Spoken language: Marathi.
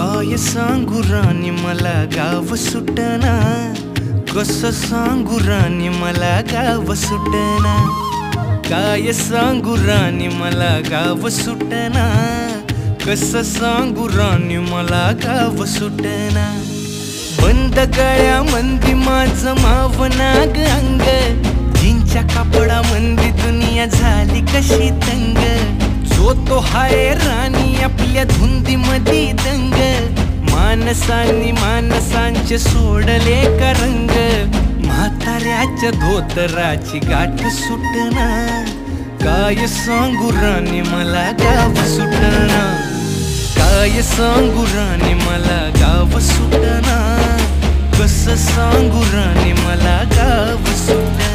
काय सांगू राणी मला गाव सुटना, कसं सांगू राणी मला गाव सुटना। काय सांगू राणी मला गाव सुटना, कसं सांगू राणी मला गाव सुटना। बंद गळ्यामंदी माझं मावनाग अंग, जीनच्या कापडामंदी दुनिया झाली कशी तंग। जो तो हाय राणी आपल्या धुंदीमधी दंग, माणसांनी माणसांचे सोडले का रंग। म्हाताऱ्याच्या धोतराची गाठ सुटना, काय सांगू राणी मला गाव सुटना। काय सांगू राणी मला गाव सुटना, कसं सांगू राणी मला गाव सुटना।